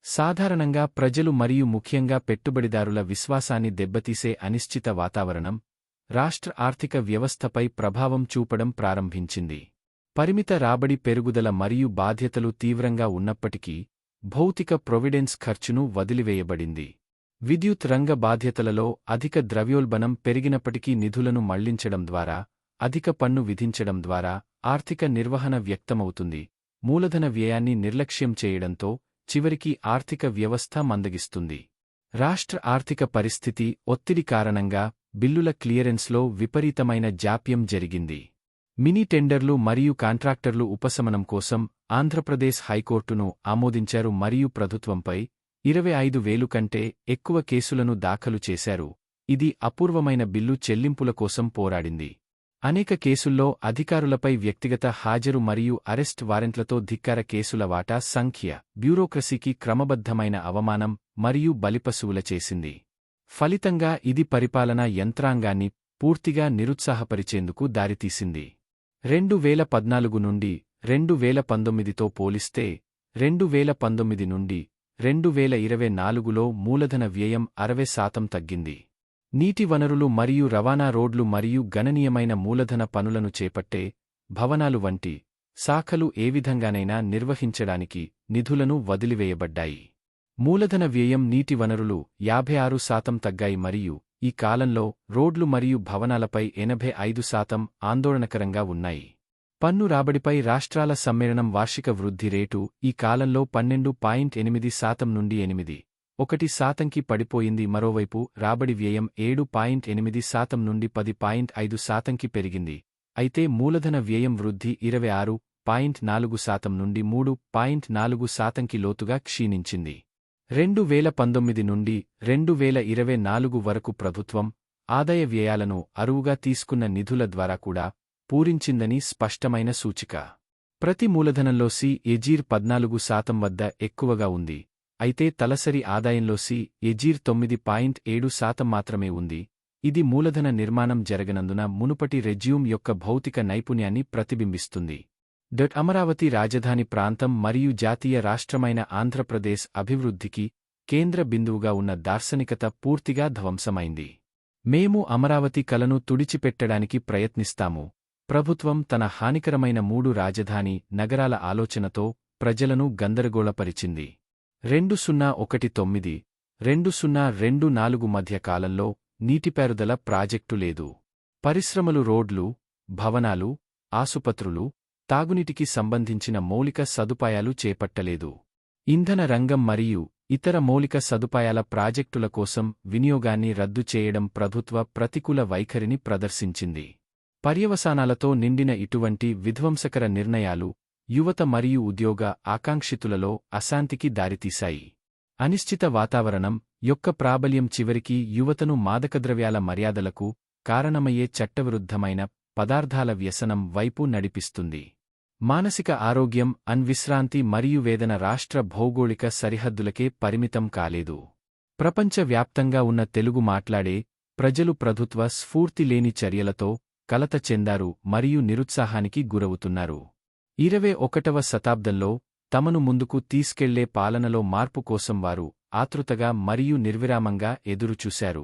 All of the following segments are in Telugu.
సాధారణంగా ప్రజలు మరియు ముఖ్యంగా పెట్టుబడిదారుల విశ్వాసాన్ని దెబ్బతీసే అనిశ్చిత వాతావరణం రాష్ట్ర ఆర్థిక వ్యవస్థపై ప్రభావం చూపడం ప్రారంభించింది. పరిమిత రాబడి పెరుగుదల మరియు బాధ్యతలు తీవ్రంగా ఉన్నప్పటికీ భౌతిక ప్రొవిడెన్స్ ఖర్చును వదిలివేయబడింది. విద్యుత్ రంగ బాధ్యతలలో అధిక ద్రవ్యోల్బణం పెరిగినప్పటికీ నిధులను మళ్లించడం ద్వారా, అధిక పన్ను విధించడం ద్వారా ఆర్థిక నిర్వహణ వ్యక్తమవుతుంది. మూలధన వ్యయాన్ని నిర్లక్ష్యం చేయడంతో చివరికి ఆర్థిక వ్యవస్థ మందగిస్తుంది. రాష్ట్ర ఆర్థిక పరిస్థితి ఒత్తిడి కారణంగా బిల్లుల క్లియరెన్స్లో విపరీతమైన జాప్యం జరిగింది. మినీ టెండర్లు మరియు కాంట్రాక్టర్లు ఉపశమనం కోసం ఆంధ్రప్రదేశ్ హైకోర్టును ఆమోదించారు మరియు ప్రభుత్వంపై 25,000 కంటే ఎక్కువ కేసులను దాఖలు చేశారు. ఇది అపూర్వమైన బిల్లు చెల్లింపుల కోసం పోరాడింది. అనేక కేసుల్లో అధికారులపై వ్యక్తిగత హాజరు మరియు అరెస్ట్ వారెంట్లతో ధిక్కార కేసుల వాటా సంఖ్య బ్యూరోక్రసీకి క్రమబద్ధమైన అవమానం మరియు బలిపశువుల చేసింది. ఫలితంగా ఇది పరిపాలనా యంత్రాంగాన్ని పూర్తిగా నిరుత్సాహపరిచేందుకు దారితీసింది. 2014 నుండి 2019తో పోలిస్తే 2019 నుండి 2024లో మూలధన వ్యయం 60% తగ్గింది. నీటి వనరులు మరియు రవాణా రోడ్లు మరియు గణనీయమైన మూలధన పనులను చేపట్టే భవనాలు వంటి శాఖలు ఏ విధంగానైనా నిర్వహించడానికి నిధులను వదిలివేయబడ్డాయి. మూలధన వ్యయం నీటి వనరులు 56% తగ్గాయి మరియు ఈ కాలంలో రోడ్లు మరియు భవనాలపై 85% ఆందోళనకరంగా ఉన్నాయి. పన్ను రాబడిపై రాష్ట్రాల సమ్మేళనం వార్షిక వృద్ధి రేటు ఈ కాలంలో 12.8% నుండి 8.1%కి పడిపోయింది. మరోవైపు రాబడి వ్యయం 7.8% నుండి 10.5%కి పెరిగింది. అయితే మూలధన వ్యయం వృద్ధి 26.4% నుండి 3.4%కి లోతుగా క్షీణించింది. 2019 నుండి 2024 వరకు ప్రభుత్వం ఆదాయ వ్యయాలను అరువుగా తీసుకున్న నిధుల ద్వారా కూడా పూరించిందని స్పష్టమైన సూచిక. ప్రతి మూలధనంలో CAGR 14% వద్ద ఎక్కువగా ఉంది. అయితే తలసరి ఆదాయంలో CAGR 9.7% మాత్రమే ఉంది. ఇది మూలధన నిర్మాణం జరగనందున మునుపటి రెజ్యూమ్ యొక్క భౌతిక నైపుణ్యాన్ని ప్రతిబింబిస్తుంది. అమరావతి రాజధాని ప్రాంతం మరియు జాతీయ రాష్ట్రమైన ఆంధ్రప్రదేశ్ అభివృద్ధికి కేంద్ర బిందువుగా ఉన్న దార్శనికత పూర్తిగా ధ్వంసమైంది. మేము అమరావతి కలను తుడిచిపెట్టడానికి ప్రయత్నిస్తాము. ప్రభుత్వం తన హానికరమైన 3 రాజధాని నగరాల ఆలోచనతో ప్రజలను గందరగోళపరిచింది. 2019, 2024 మధ్య కాలంలో నీటిపారుదల ప్రాజెక్టు లేదు. పరిశ్రమలు, రోడ్లు, భవనాలు, ఆసుపత్రులు, తాగునీటికి సంబంధించిన మౌలిక సదుపాయాలు చేపట్టలేదు. ఇంధన రంగం మరియు ఇతర మౌలిక సదుపాయాల ప్రాజెక్టుల కోసం వినియోగాన్ని రద్దు చేయడం ప్రభుత్వ ప్రతికూల వైఖరిని ప్రదర్శించింది. పర్యవసానాలతో నిండిన ఇటువంటి విధ్వంసకర నిర్ణయాలు యువత మరియు ఉద్యోగ ఆకాంక్షితులలో అశాంతికి దారితీశాయి. అనిశ్చిత వాతావరణం యొక్క ప్రాబల్యం చివరికి యువతను మాదకద్రవ్యాల మర్యాదలకు కారణమయ్యే చట్టవిరుద్ధమైన పదార్థాల వ్యసనం వైపు నడిపిస్తుంది. మానసిక ఆరోగ్యం, విశ్రాంతి మరియు వేదన రాష్ట్ర భౌగోళిక సరిహద్దులకే పరిమితం కాలేదు. ప్రపంచవ్యాప్తంగా ఉన్న తెలుగు మాట్లాడే ప్రజలు ప్రభుత్వ స్ఫూర్తి లేని చర్యలతో కలత చెందారు మరియు నిరుత్సాహానికి గురవుతున్నారు. 21వ శతాబ్దంలో తమను ముందుకు తీసుకెళ్లే పాలనలో మార్పు కోసం వారు ఆతృతగా మరియు నిర్విరామంగా ఎదురుచూశారు.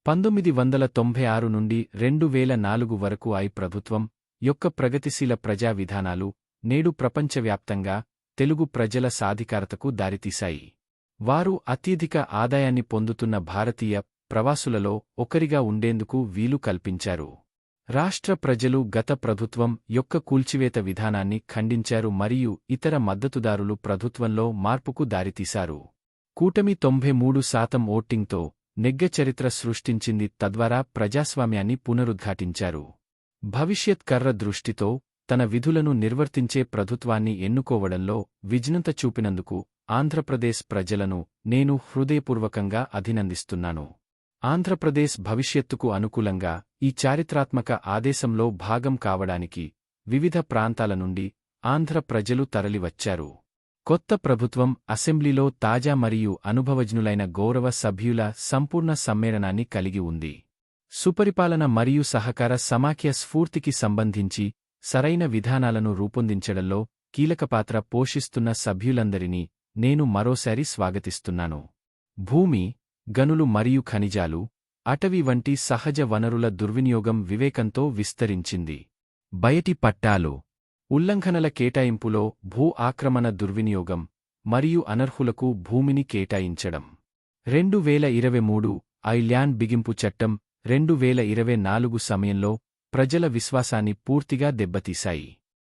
1996 నుండి 2004 వరకు ప్రభుత్వం యొక్క ప్రగతిశీల ప్రజా విధానాలు నేడు ప్రపంచవ్యాప్తంగా తెలుగు ప్రజల సాధికారతకు దారితీశాయి. వారు అత్యధిక ఆదాయాన్ని పొందుతున్న భారతీయ ప్రవాసులలో ఒకరిగా ఉండేందుకు వీలు కల్పించారు. రాష్ట్ర ప్రజలు గత ప్రభుత్వం యొక్క కూల్చివేత విధానాన్ని ఖండించారు మరియు ఇతర మద్దతుదారులు ప్రభుత్వంలో మార్పుకు దారితీశారు. కూటమి 93% ఓటింగ్తో నెగ్గ చరిత్ర సృష్టించింది, తద్వారా ప్రజాస్వామ్యాన్ని పునరుద్ఘాటించారు. భవిష్యత్ కర్ర దృష్టితో తన విధులను నిర్వర్తించే ప్రభుత్వాన్ని ఎన్నుకోవడంలో విజ్ఞత చూపినందుకు ఆంధ్రప్రదేశ్ ప్రజలను నేను హృదయపూర్వకంగా అభినందిస్తున్నాను. ఆంధ్రప్రదేశ్ భవిష్యత్తుకు అనుకూలంగా ఈ చారిత్రాత్మక ఆదేశంలో భాగం కావడానికి వివిధ ప్రాంతాల నుండి ఆంధ్ర ప్రజలు తరలివచ్చారు. కొత్త ప్రభుత్వం అసెంబ్లీలో తాజా మరియు అనుభవజ్ఞులైన గౌరవ సభ్యుల సంపూర్ణ సమ్మేళనాన్ని కలిగి ఉంది. సుపరిపాలన మరియు సహకార సమాఖ్య స్ఫూర్తికి సంబంధించి సరైన విధానాలను రూపొందించడంలో కీలకపాత్ర పోషిస్తున్న సభ్యులందరినీ నేను మరోసారి స్వాగతిస్తున్నాను. భూమి, గనులు మరియు ఖనిజాలు, అటవీ వంటి సహజ వనరుల దుర్వినియోగం వివేకంతో విస్తరించింది. బయటి పట్టాలు, ఉల్లంఘనల కేటాయింపులో భూ ఆక్రమణ దుర్వినియోగం, మరియు అనర్హులకు భూమిని కేటాయించడం. 2023 ల్యాండ్ బిగింపు చట్టం 2024 సమయంలో ప్రజల విశ్వాసాన్ని పూర్తిగా దెబ్బతీశాయి.